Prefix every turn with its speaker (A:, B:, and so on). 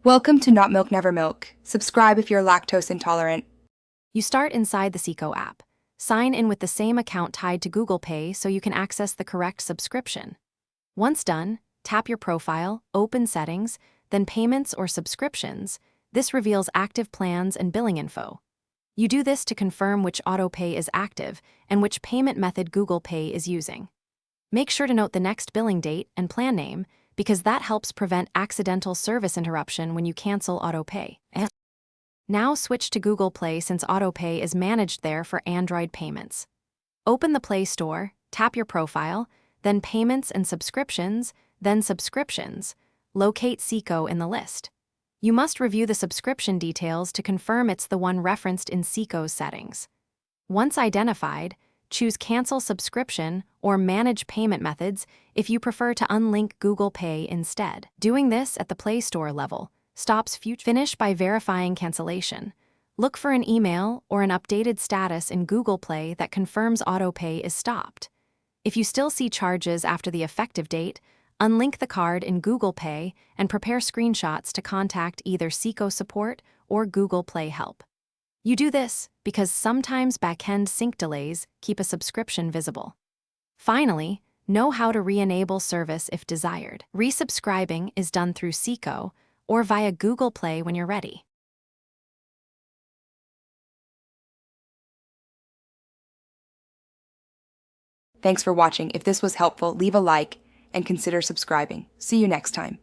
A: Welcome to Not Milk Never Milk. Subscribe if you're lactose intolerant.
B: You start inside the Seekho app. Sign in with the same account tied to Google Pay so you can access the correct subscription. Once done, tap your profile, open settings, then payments or subscriptions. This reveals active plans and billing info. You do this to confirm which Autopay is active and which payment method Google Pay is using. Make sure to note the next billing date and plan name because that helps prevent accidental service interruption when you cancel Autopay. Now switch to Google Play since Autopay is managed there for Android payments. Open the Play Store, tap your profile, then Payments and Subscriptions, then Subscriptions. Locate Seekho in the list. You must review the subscription details to confirm it's the one referenced in Seekho's settings. Once identified, choose Cancel Subscription or Manage Payment Methods if you prefer to unlink Google Pay instead. Doing this at the Play Store level stops future. Finish by verifying cancellation. Look for an email or an updated status in Google Play that confirms Autopay is stopped. If you still see charges after the effective date, unlink the card in Google Pay and prepare screenshots to contact either Seekho support or Google Play help. You do this because sometimes back-end sync delays keep a subscription visible. Finally, know how to re-enable service if desired. Resubscribing is done through Seekho or via Google Play when you're ready.
A: Thanks for watching. If this was helpful, leave a like and consider subscribing. See you next time.